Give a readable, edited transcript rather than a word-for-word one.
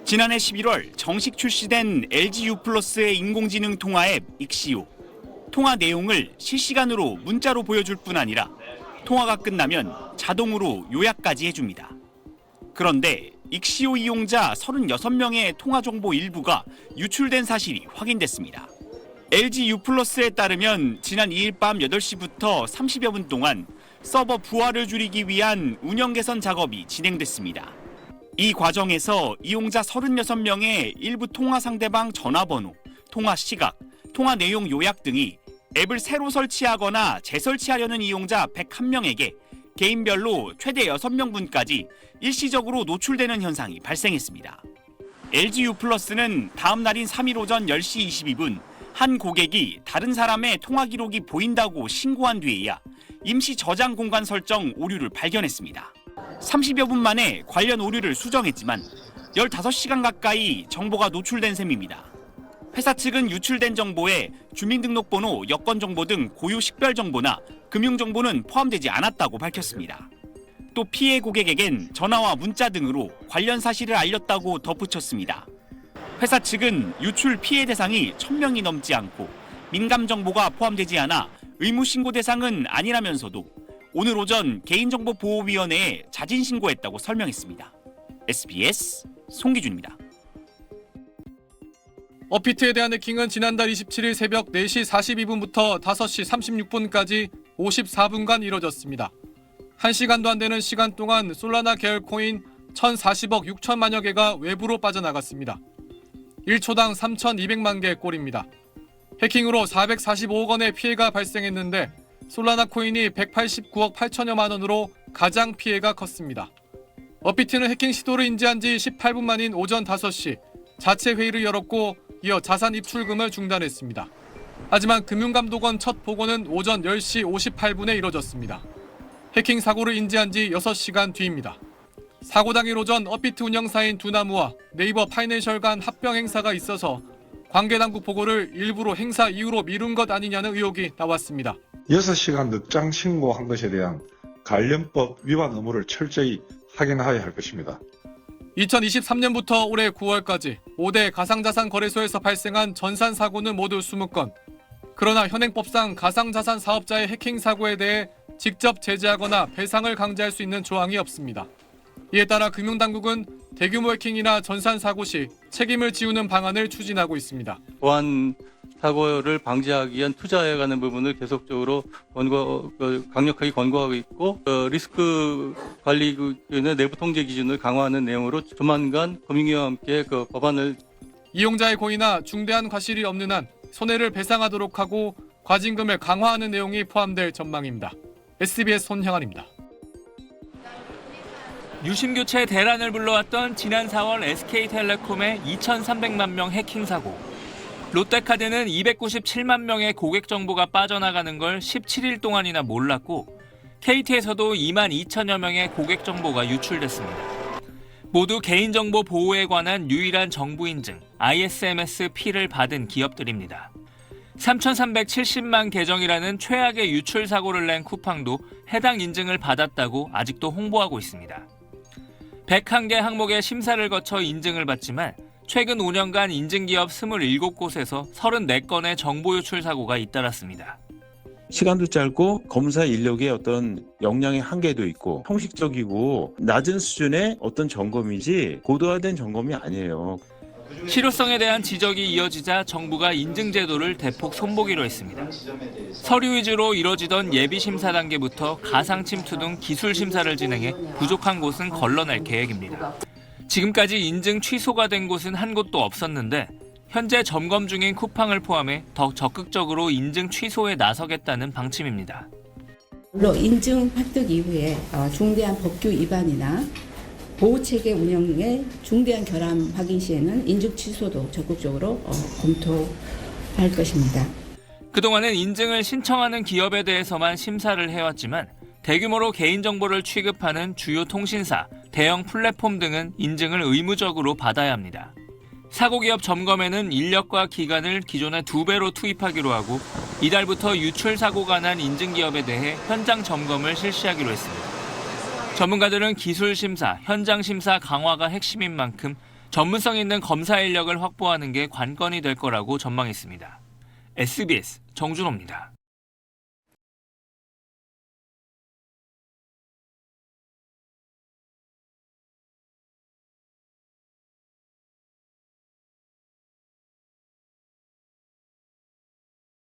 지난해 11월 정식 출시된 LG U+의 인공지능 통화 앱 익시오. 통화 내용을 실시간으로 문자로 보여줄 뿐 아니라 통화가 끝나면 자동으로 요약까지 해줍니다. 그런데 익시오 이용자 36명의 통화 정보 일부가 유출된 사실이 확인됐습니다. LG U+에 따르면 지난 2일 밤 8시부터 30여 분 동안 서버 부하를 줄이기 위한 운영 개선 작업이 진행됐습니다. 이 과정에서 이용자 36명의 일부 통화 상대방 전화번호, 통화 시각, 통화 내용 요약 등이 앱을 새로 설치하거나 재설치하려는 이용자 101명에게 개인별로 최대 6명분까지 일시적으로 노출되는 현상이 발생했습니다. LG U+는 다음 날인 3일 오전 10시 22분 한 고객이 다른 사람의 통화 기록이 보인다고 신고한 뒤에야 임시 저장 공간 설정 오류를 발견했습니다. 30여 분 만에 관련 오류를 수정했지만 15시간 가까이 정보가 노출된 셈입니다. 회사 측은 유출된 정보에 주민등록번호, 여권정보 등 고유 식별 정보나 금융정보는 포함되지 않았다고 밝혔습니다. 또 피해 고객에겐 전화와 문자 등으로 관련 사실을 알렸다고 덧붙였습니다. 회사 측은 유출 피해 대상이 1,000명이 넘지 않고 민감 정보가 포함되지 않아 의무 신고 대상은 아니라면서도 오늘 오전 개인정보보호위원회에 자진 신고했다고 설명했습니다. SBS 송기준입니다. 업비트에 대한 해킹은 지난달 27일 새벽 4시 42분부터 5시 36분까지 54분간 이뤄졌습니다. 1시간도 안 되는 시간 동안 솔라나 계열 코인 1,040억 6천만여 개가 외부로 빠져나갔습니다. 1초당 3,200만 개 꼴입니다. 해킹으로 445억 원의 피해가 발생했는데 솔라나 코인이 189억 8천여만 원으로 가장 피해가 컸습니다. 업비트는 해킹 시도를 인지한 지 18분 만인 오전 5시 자체 회의를 열었고 이어 자산 입출금을 중단했습니다. 하지만 금융감독원 첫 보고는 오전 10시 58분에 이뤄졌습니다. 해킹 사고를 인지한 지 6시간 뒤입니다. 사고 당일 오전 업비트 운영사인 두나무와 네이버 파이낸셜 간 합병 행사가 있어서 관계당국 보고를 일부러 행사 이후로 미룬 것 아니냐는 의혹이 나왔습니다. 6시간 늦장 신고한 것에 대한 관련법 위반 의무를 철저히 확인하여야 할 것입니다. 2023년부터 올해 9월까지 5대 가상자산 거래소에서 발생한 전산 사고는 모두 20건. 그러나 현행법상 가상자산 사업자의 해킹 사고에 대해 직접 제재하거나 배상을 강제할 수 있는 조항이 없습니다. 이에 따라 금융당국은 대규모 해킹이나 전산 사고 시 책임을 지우는 방안을 추진하고 있습니다. 보안 사고를 방지하기 위한 투자에 관한 부분을 계속적으로 강력하게 권고하고 있고 리스크 관리의 내부 통제 기준을 강화하는 내용으로 조만간 금융위와 함께 법안을 이용자의 고의나 중대한 과실이 없는 한 손해를 배상하도록 하고 과징금을 강화하는 내용이 포함될 전망입니다. SBS 손형환입니다. 유심교체 대란을 불러왔던 지난 4월 SK텔레콤의 2,300만 명 해킹 사고. 롯데카드는 297만 명의 고객 정보가 빠져나가는 걸 17일 동안이나 몰랐고 KT에서도 2만 2천여 명의 고객 정보가 유출됐습니다. 모두 개인정보 보호에 관한 유일한 정부 인증 ISMS-P를 받은 기업들입니다. 3,370만 계정이라는 최악의 유출 사고를 낸 쿠팡도 해당 인증을 받았다고 아직도 홍보하고 있습니다. 101개 항목의 심사를 거쳐 인증을 받지만 최근 5년간 인증기업 27곳에서 34건의 정보 유출 사고가 잇따랐습니다. 시간도 짧고 검사 인력의 어떤 역량의 한계도 있고 형식적이고 낮은 수준의 어떤 점검이지 고도화된 점검이 아니에요. 실효성에 대한 지적이 이어지자 정부가 인증 제도를 대폭 손보기로 했습니다. 서류 위주로 이뤄지던 예비 심사 단계부터 가상 침투 등 기술 심사를 진행해 부족한 곳은 걸러낼 계획입니다. 지금까지 인증 취소가 된 곳은 한 곳도 없었는데 현재 점검 중인 쿠팡을 포함해 더 적극적으로 인증 취소에 나서겠다는 방침입니다. 물론 인증 획득 이후에 중대한 법규 위반이나 보호체계 운영의 중대한 결함 확인 시에는 인증 취소도 적극적으로 검토할 것입니다. 그동안은 인증을 신청하는 기업에 대해서만 심사를 해왔지만 대규모로 개인정보를 취급하는 주요 통신사, 대형 플랫폼 등은 인증을 의무적으로 받아야 합니다. 사고기업 점검에는 인력과 기간을 기존의 2배로 투입하기로 하고 이달부터 유출 사고가 난 인증기업에 대해 현장 점검을 실시하기로 했습니다. 전문가들은 기술 심사, 현장 심사 강화가 핵심인 만큼 전문성 있는 검사 인력을 확보하는 게 관건이 될 거라고 전망했습니다. SBS 정준호입니다.